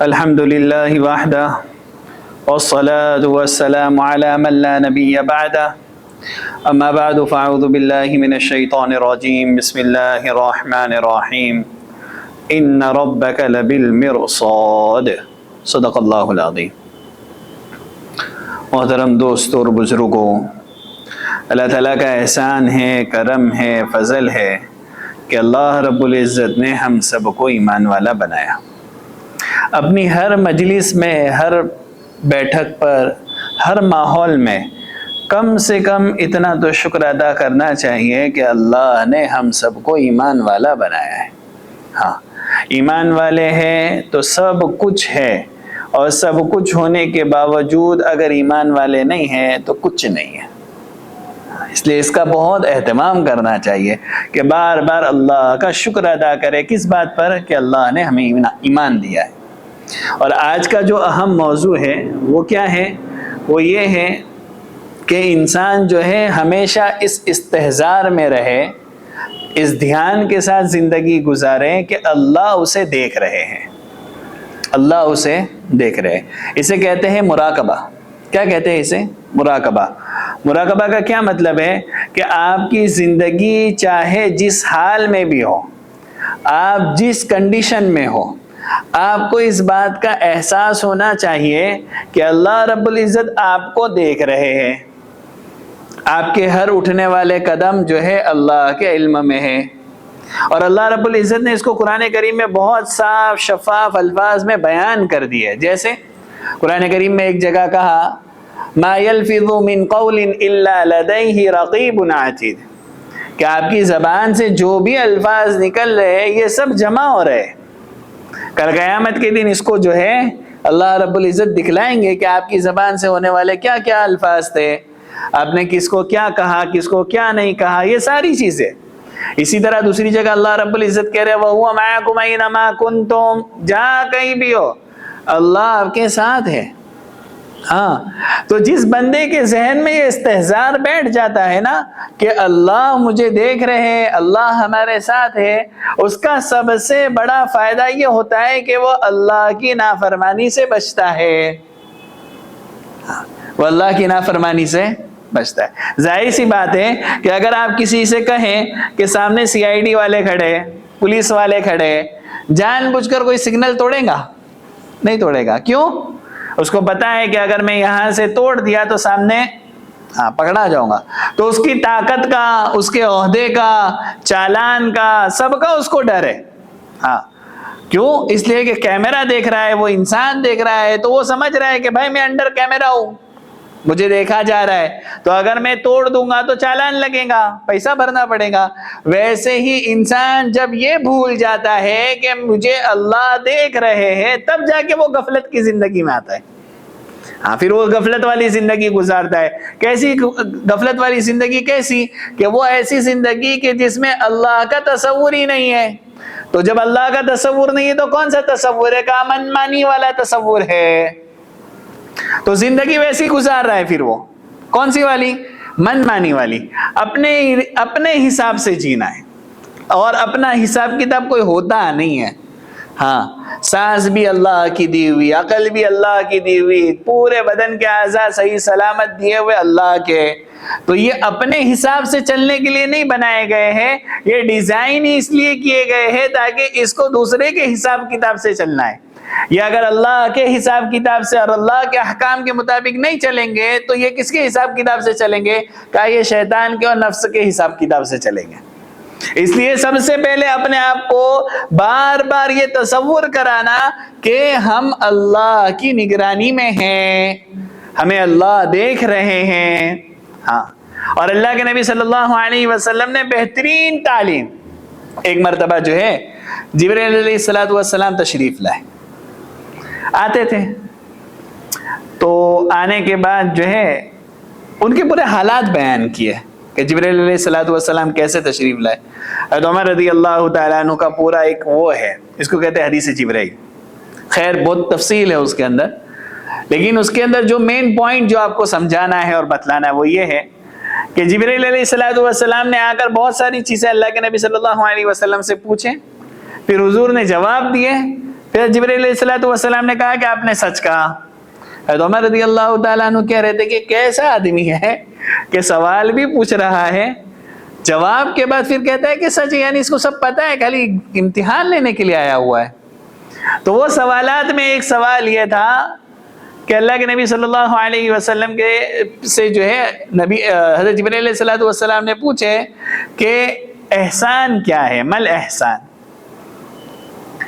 الحمد لله وحده والصلاة والسلام على من لا نبي بعده أما بعد فأعوذ بالله من الشيطان الرجيم بسم الله الرحمن الرحيم إن ربك لبالمرصاد صدق اللہ العظیم۔ محترم دوستوں اور بزرگوں، اللہ تعالیٰ کا احسان ہے، کرم ہے، فضل ہے کہ اللہ رب العزت نے ہم سب کو ایمان والا بنایا۔ اپنی ہر مجلس میں، ہر بیٹھک پر، ہر ماحول میں کم سے کم اتنا تو شکر ادا کرنا چاہیے کہ اللہ نے ہم سب کو ایمان والا بنایا ہے۔ ہاں، ایمان والے ہیں تو سب کچھ ہے، اور سب کچھ ہونے کے باوجود اگر ایمان والے نہیں ہیں تو کچھ نہیں ہے۔ اس لیے اس کا بہت اہتمام کرنا چاہیے کہ بار بار اللہ کا شکر ادا کرے۔ کس بات پر؟ کہ اللہ نے ہمیں ایمان دیا ہے۔ اور آج کا جو اہم موضوع ہے وہ کیا ہے؟ وہ یہ ہے کہ انسان جو ہے ہمیشہ اس استحضار میں رہے، اس دھیان کے ساتھ زندگی گزارے کہ اللہ اسے دیکھ رہے ہیں، اللہ اسے دیکھ رہے ہیں۔ اسے کہتے ہیں مراقبہ۔ کیا کہتے ہیں اسے؟ مراقبہ۔ مراقبہ کا کیا مطلب ہے؟ کہ آپ کی زندگی چاہے جس حال میں بھی ہو، آپ جس کنڈیشن میں ہو، آپ کو اس بات کا احساس ہونا چاہیے کہ اللہ رب العزت آپ کو دیکھ رہے ہیں۔ آپ کے ہر اٹھنے والے قدم جو ہے اللہ کے علم میں ہے، اور اللہ رب العزت نے اس کو قرآن کریم میں بہت صاف شفاف الفاظ میں بیان کر دی ہے۔ جیسے قرآن کریم میں ایک جگہ کہا ما یلفظ من قول الا لدیہ رقیب عتید، کہ آپ کی زبان سے جو بھی الفاظ نکل رہے ہیں یہ سب جمع ہو رہے ہیں۔ کل قیامت کے دن اس کو جو ہے اللہ رب العزت دکھلائیں گے کہ آپ کی زبان سے ہونے والے کیا کیا الفاظ تھے، آپ نے کس کو کیا کہا، کس کو کیا نہیں کہا، یہ ساری چیزیں۔ اسی طرح دوسری جگہ اللہ رب العزت کہہ رہے وَهُوَ مَعَكُمْ أَيْنَمَا كُنْتُمْ، جہاں کہیں بھی ہو اللہ آپ کے ساتھ ہے۔ ہاں، تو جس بندے کے ذہن میں یہ استحضار بیٹھ جاتا ہے نا کہ اللہ مجھے دیکھ رہے ہیں، اللہ ہمارے ساتھ ہے، اس کا سب سے بڑا فائدہ یہ ہوتا ہے کہ وہ اللہ کی نافرمانی سے بچتا ہے۔ وہ اللہ کی نافرمانی سے بچتا ہے۔ ظاہر سی بات ہے کہ اگر آپ کسی سے کہیں کہ سامنے سی آئی ڈی والے کھڑے، پولیس والے کھڑے، جان بوجھ کر کوئی سگنل توڑے گا؟ نہیں توڑے گا۔ کیوں؟ اس کو پتا ہے کہ اگر میں یہاں سے توڑ دیا تو سامنے پکڑا جاؤں گا، تو اس کی طاقت کا، اس کے عہدے کا، چالان کا، سب کا اس کو ڈر ہے۔ ہاں، کیوں؟ اس لیے کہ کیمرہ دیکھ رہا ہے، وہ انسان دیکھ رہا ہے، تو وہ سمجھ رہا ہے کہ بھائی میں انڈر کیمرہ ہوں، مجھے دیکھا جا رہا ہے، تو اگر میں توڑ دوں گا تو چالان لگے گا، پیسہ بھرنا پڑے گا۔ ویسے ہی انسان جب یہ بھول جاتا ہے کہ مجھے اللہ دیکھ رہے ہیں، تب جا کے وہ غفلت کی زندگی میں آتا ہے۔ ہاں، پھر وہ غفلت والی زندگی گزارتا ہے۔ کیسی غفلت والی زندگی؟ کیسی کہ وہ ایسی زندگی کہ جس میں اللہ کا تصور ہی نہیں ہے۔ تو جب اللہ کا تصور نہیں ہے تو کون سا تصور ہے؟ کا من مانی والا تصور ہے۔ تو زندگی ویسی گزار رہا ہے، پھر وہ کون سی والی؟ من مانی والی۔ اپنے حساب سے جینا ہے، اور اپنا حساب کتاب کوئی ہوتا نہیں ہے۔ ہاں، سانس بھی اللہ کی دی ہوئی، عقل بھی اللہ کی دی ہوئی، پورے بدن کے اعضاء صحیح سلامت دیے ہوئے اللہ کے۔ تو یہ اپنے حساب سے چلنے کے لیے نہیں بنائے گئے ہیں، یہ ڈیزائن ہی اس لیے کیے گئے ہیں تاکہ اس کو دوسرے کے حساب کتاب سے چلنا ہے۔ یہ اگر اللہ کے حساب کتاب سے اور اللہ کے احکام کے مطابق نہیں چلیں گے تو یہ کس کے حساب کتاب سے چلیں گے؟ کہ یہ شیطان کے اور نفس کے حساب کتاب سے چلیں گے۔ اس لیے سب سے پہلے اپنے آپ کو بار بار یہ تصور کرانا کہ ہم اللہ کی نگرانی میں ہیں، ہمیں اللہ دیکھ رہے ہیں۔ ہاں، اور اللہ کے نبی صلی اللہ علیہ وسلم نے بہترین تعلیم، ایک مرتبہ جو ہے جبرائیل علیہ السلام تشریف لائے، آتے تھے، تو آنے کے بعد جو ہے ان کے پورے حالات بیان کیے کہ جبرائیل علیہ السلام کیسے تشریف لائے۔ حضرت عمر رضی اللہ تعالیٰ عنہ کا پورا ایک وہ ہے، اس کو کہتے ہیں حدیث جبرائیل۔ خیر بہت تفصیل ہے اس کے اندر، لیکن اس کے اندر جو مین پوائنٹ جو آپ کو سمجھانا ہے اور بتلانا ہے وہ یہ ہے کہ جبرائیل علیہ السلام نے آ کر بہت ساری چیزیں اللہ کے نبی صلی اللہ علیہ وسلم سے پوچھیں، پھر حضور نے جواب دیے، پھر جبرائیل علیہ السلام نے کہا کہ آپ نے سچ کہا. حضرت عمر رضی اللہ تعالیٰ عنہ کہہ رہے تھے کہ کیسا آدمی ہے کہ سوال بھی پوچھ رہا ہے، جواب کے بعد پھر کہتا ہے کہ سچ، یعنی اس کو سب پتا ہے، خالی امتحان لینے کے لیے آیا ہوا ہے. تو وہ سوالات میں ایک سوال یہ تھا کہ اللہ کے نبی صلی اللہ علیہ وسلم کے سے جو ہے نبی حضرت جبرائیل علیہ السلام نے پوچھے کہ احسان کیا ہے، مل احسان.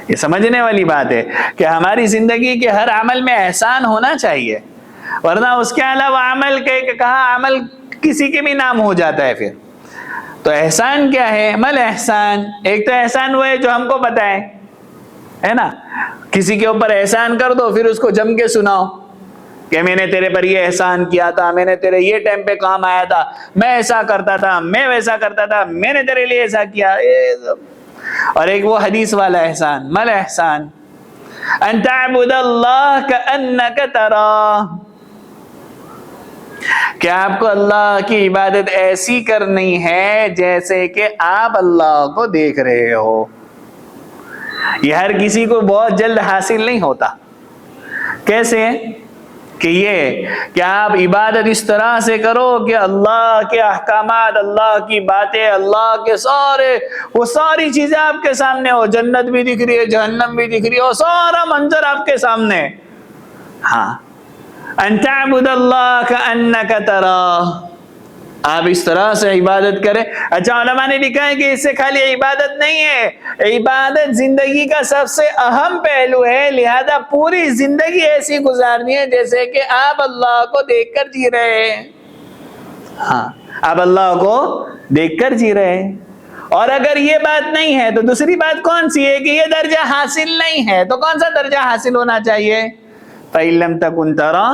یہ سمجھنے والی بات ہے کہ ہماری زندگی کے ہر عمل میں احسان ہونا چاہیے، ورنہ اس کے علاوہ عمل کہا عمل کسی کے بھی نام ہو جاتا ہے. پھر تو احسان کیا ہے، مل احسان. ایک تو احسان وہ ہے جو ہم کو پتہ ہے نا، کسی کے اوپر احسان کر دو پھر اس کو جم کے سناؤ کہ میں نے تیرے پر یہ احسان کیا تھا، میں نے تیرے یہ ٹائم پہ کام آیا تھا، میں ایسا کرتا تھا، میں ویسا کرتا تھا، میں نے تیرے لیے ایسا کیا. اور ایک وہ حدیث والا احسان، مل احسان ان تعبد اللہ کأنک تراہ، کہ آپ کو اللہ کی عبادت ایسی کرنی ہے جیسے کہ آپ اللہ کو دیکھ رہے ہو. یہ ہر کسی کو بہت جلد حاصل نہیں ہوتا. کیسے؟ کہ یہ کہ آپ عبادت اس طرح سے کرو کہ اللہ کے احکامات، اللہ کی باتیں، اللہ کے وہ ساری چیزیں آپ کے سامنے ہو، جنت بھی دکھ رہی ہے، جہنم بھی دکھ رہی ہے، سارا منظر آپ کے سامنے. ہاں، ان تعبد اللہ کأنک تراہ، آپ اس طرح سے عبادت کریں. اچھا، علماء نے لکھا ہے کہ اس سے خالی عبادت نہیں ہے، عبادت زندگی کا سب سے اہم پہلو ہے. لہذا پوری زندگی ایسی گزارنی ہے جیسے کہ آپ اللہ کو دیکھ کر جی رہے ہیں. ہاں، آپ اللہ کو دیکھ کر جی رہے ہیں. اور اگر یہ بات نہیں ہے تو دوسری بات کون سی ہے کہ یہ درجہ حاصل نہیں ہے، تو کون سا درجہ حاصل ہونا چاہیے؟ فَإِن لَمْ تَكُنْ تَرَىٰ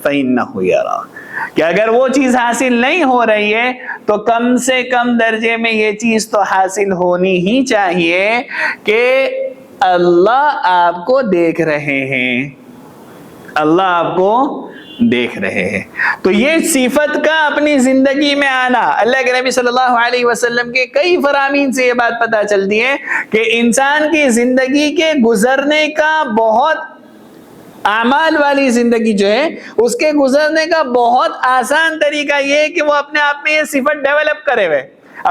فَإِنَّهُ يَرَىٰ، کہ اگر وہ چیز حاصل نہیں ہو رہی ہے تو کم سے کم درجے میں یہ چیز تو حاصل ہونی ہی چاہیے کہ اللہ آپ کو دیکھ رہے ہیں، اللہ آپ کو دیکھ رہے ہیں. تو یہ صفت کا اپنی زندگی میں آنا، اللہ کے نبی صلی اللہ علیہ وسلم کے کئی فرامین سے یہ بات پتہ چلتی ہے کہ انسان کی زندگی کے گزرنے کا بہت، اعمال والی زندگی جو ہے اس کے گزرنے کا بہت آسان طریقہ یہ ہے کہ وہ اپنے آپ میں یہ صفت ڈیولپ کرے ہوئے،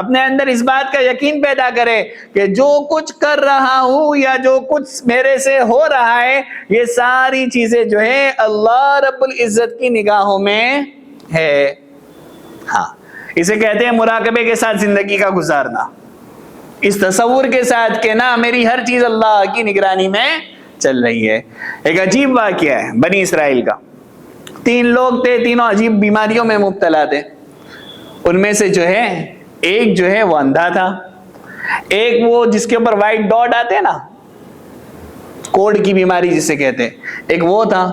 اپنے اندر اس بات کا یقین پیدا کرے کہ جو کچھ کر رہا ہوں یا جو کچھ میرے سے ہو رہا ہے یہ ساری چیزیں جو ہے اللہ رب العزت کی نگاہوں میں ہے. ہاں، اسے کہتے ہیں مراقبے کے ساتھ زندگی کا گزارنا، اس تصور کے ساتھ کہ نا میری ہر چیز اللہ کی نگرانی میں چل رہی ہے. ایک عجیب واقعہ ہے بنی اسرائیل کا. 3 لوگ تھے، تینوں عجیب بیماریوں میں مبتلا تھے. ان میں سے جو ہے ایک جو ہے وہ اندھا تھا، ایک وہ جس کے اوپر وائٹ ڈاٹ آتے ہیں نا، کوڑ کی بیماری جسے کہتے ہیں، ایک وہ تھا،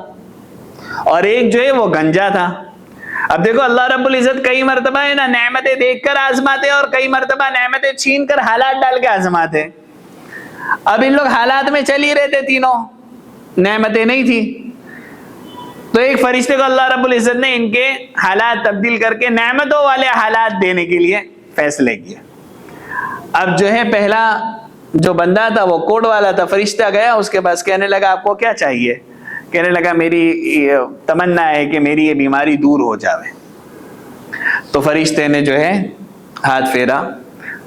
اور ایک جو ہے وہ گنجا تھا. اب دیکھو اللہ رب العزت کئی مرتبہ ہے نا نعمتیں دیکھ کر آزماتے اور کئی مرتبہ نعمتیں چھین کر حالات ڈال کے آزماتے. اب ان لوگ حالات میں چل ہی رہے تھے، تینوں نعمتیں نہیں تھی، تو ایک فرشتے کو اللہ رب العزت نے ان کے حالات تبدیل کر کے نعمتوں والے حالات دینے کے لیے فیصلے کیا. اب جو ہے پہلا جو بندہ تھا وہ کوڑ والا تھا، فرشتہ گیا اس کے پاس، کہنے لگا آپ کو کیا چاہیے؟ کہنے لگا میری تمنا ہے کہ میری یہ بیماری دور ہو جاوے. تو فرشتے نے جو ہے ہاتھ پھیرا،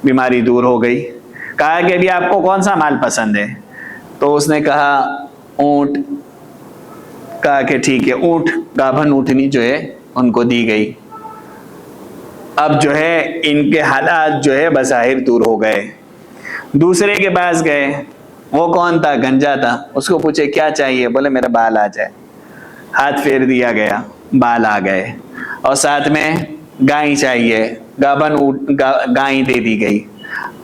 بیماری دور ہو گئی. کہا کہ ابھی آپ کو کون سا مال پسند ہے؟ تو اس نے کہا اونٹ. کہا کہ ٹھیک ہے، اونٹ، گابھن اونٹنی جو ہے ان کو دی گئی. اب جو ہے ان کے حالات جو ہے بظاہر دور ہو گئے. دوسرے کے پاس گئے، وہ کون تھا؟ گنجا تھا. اس کو پوچھے کیا چاہیے؟ بولے میرا بال آ جائے. ہاتھ پھیر دیا گیا، بال آ گئے. اور ساتھ میں گائیں چاہیے، گابھن گائیں دے دی گئی.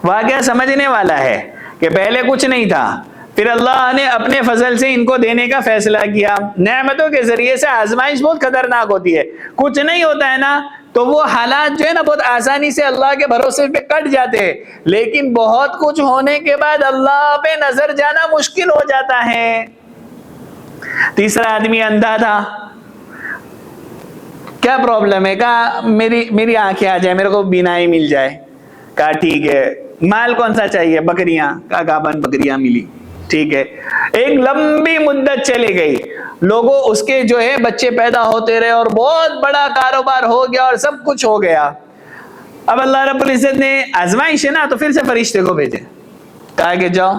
واقعہ سمجھنے والا ہے کہ پہلے کچھ نہیں تھا، پھر اللہ نے اپنے فضل سے ان کو دینے کا فیصلہ کیا. نعمتوں کے ذریعے سے آزمائش بہت خطرناک ہوتی ہے. کچھ نہیں ہوتا ہے نا تو وہ حالات جو ہے نا بہت آسانی سے اللہ کے بھروسے پہ کٹ جاتے ہیں، لیکن بہت کچھ ہونے کے بعد اللہ پہ نظر جانا مشکل ہو جاتا ہے. تیسرا آدمی اندھا تھا. کیا پرابلم ہے؟ کہا میری آنکھیں آ جائے، میرے کو بینائی مل جائے. کہا ٹھیک ہے. مال کون سا چاہیے؟ بکریاں. کہا گابھن بکریاں ملی. ٹھیک ہے، ایک لمبی مدت چلی گئی، لوگوں اس کے جو ہے بچے پیدا ہوتے رہے اور بہت بڑا کاروبار ہو گیا اور سب کچھ ہو گیا۔ اب اللہ رب العزت نے آزمائش ہے نا، تو پھر سے فرشتے کو بھیجے، کہا کہ جاؤ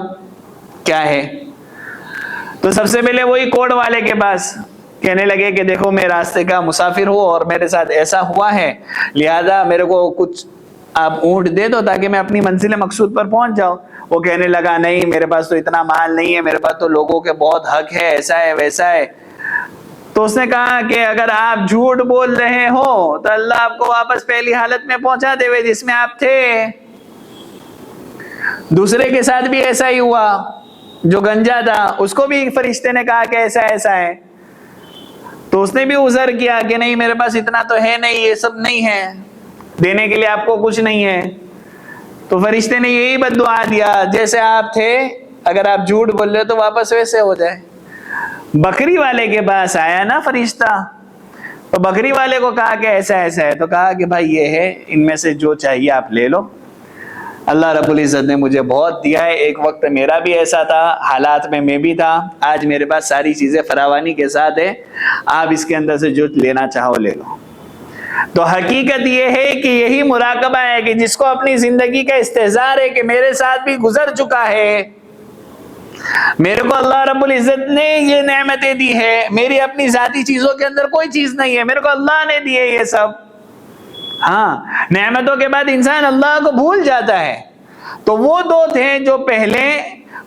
کیا ہے؟ تو سب سے پہلے وہی کوڑ والے کے پاس، کہنے لگے کہ دیکھو میں راستے کا مسافر ہوں اور میرے ساتھ ایسا ہوا ہے، لہذا میرے کو کچھ آپ اونٹ دے دو تاکہ میں اپنی منزل مقصود پر پہنچ جاؤں۔ وہ کہنے لگا نہیں، میرے پاس تو اتنا مال نہیں ہے، میرے پاس تو لوگوں کے بہت حق ہے، ایسا ہے ویسا ہے۔ تو اس نے کہا کہ اگر آپ جھوٹ بول رہے ہو تو اللہ آپ کو واپس پہلی حالت میں پہنچا دے ہوئے جس میں آپ تھے۔ دوسرے کے ساتھ بھی ایسا ہی ہوا، جو گنجا تھا اس کو بھی فرشتے نے کہا کہ ایسا ایسا ہے، تو اس نے بھی عذر کیا کہ نہیں میرے پاس اتنا تو ہے نہیں، یہ سب نہیں ہے، دینے کے لیے آپ کو کچھ نہیں ہے۔ تو فرشتے نے یہی بد دعا دیا، جیسے آپ تھے اگر آپ جھوٹ بول رہے تو واپس ویسے ہو جائے۔ بکری والے کے پاس آیا نا فرشتہ، تو بکری والے کو کہا کہ ایسا ایسا ہے، تو کہا کہ بھائی یہ ہے، ان میں سے جو چاہیے آپ لے لو۔ اللہ رب العزت نے مجھے بہت دیا ہے، ایک وقت میرا بھی ایسا تھا، حالات میں بھی تھا، آج میرے پاس ساری چیزیں فراوانی کے ساتھ ہے، آپ اس کے اندر سے جو لینا چاہو لے لو۔ تو حقیقت یہ ہے کہ یہی مراقبہ ہے کہ جس کو اپنی زندگی کا استحضار ہے کہ میرے ساتھ بھی گزر چکا ہے، میرے کو اللہ رب العزت نے یہ نعمتیں دی ہے، میری اپنی ذاتی چیزوں کے اندر کوئی چیز نہیں ہے، میرے کو اللہ نے دی ہے یہ سب۔ ہاں، نعمتوں کے بعد انسان اللہ کو بھول جاتا ہے۔ تو وہ دو تھے جو پہلے،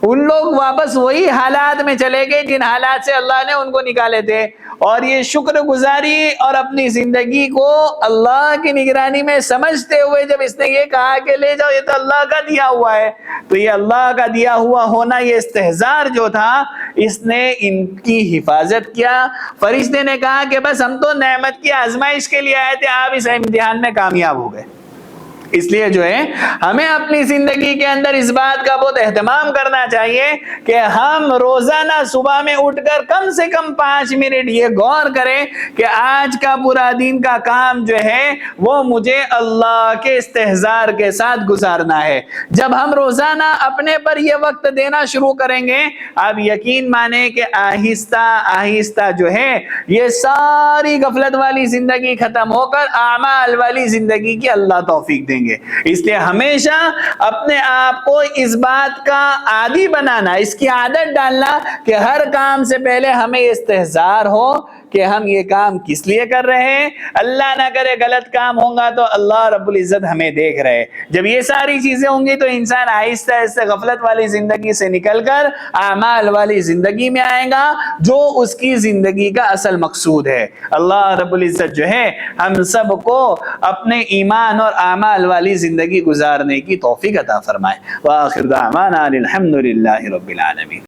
ان لوگ واپس وہی حالات میں چلے گئے جن حالات سے اللہ نے ان کو نکالے تھے، اور یہ شکر گزاری اور اپنی زندگی کو اللہ کی نگرانی میں سمجھتے ہوئے جب اس نے یہ کہا کہ لے جاؤ، یہ تو اللہ کا دیا ہوا ہے، تو یہ اللہ کا دیا ہوا ہونا، یہ استحضار جو تھا، اس نے ان کی حفاظت کیا۔ فرشتے نے کہا کہ بس ہم تو نعمت کی آزمائش کے لیے آئے تھے، آپ اس امتحان میں کامیاب ہو گئے۔ اس لیے جو ہے ہمیں اپنی زندگی کے اندر اس بات کا بہت اہتمام کرنا چاہیے کہ ہم روزانہ صبح میں اٹھ کر کم سے کم 5 منٹ یہ غور کریں کہ آج کا پورا دن کا کام جو ہے وہ مجھے اللہ کے استحضار کے ساتھ گزارنا ہے۔ جب ہم روزانہ اپنے پر یہ وقت دینا شروع کریں گے، آپ یقین مانیں کہ آہستہ آہستہ جو ہے یہ ساری غفلت والی زندگی ختم ہو کر اعمال والی زندگی کی اللہ توفیق دیں گے۔ اس لیے ہمیشہ اپنے آپ کو اس بات کا عادی بنانا، اس کی عادت ڈالنا کہ ہر کام سے پہلے ہمیں استحضار ہو کہ ہم یہ کام کس لیے کر رہے ہیں، اللہ نہ کرے غلط کام ہوگا تو اللہ رب العزت ہمیں دیکھ رہے۔ جب یہ ساری چیزیں ہوں گی تو انسان آہستہ آہستہ غفلت والی زندگی سے نکل کر اعمال والی زندگی میں آئے گا، جو اس کی زندگی کا اصل مقصود ہے۔ اللہ رب العزت جو ہے ہم سب کو اپنے ایمان اور اعمال والی زندگی گزارنے کی توفیق عطا فرمائے۔ وآخر دعوانا الحمد للہ رب العالمین۔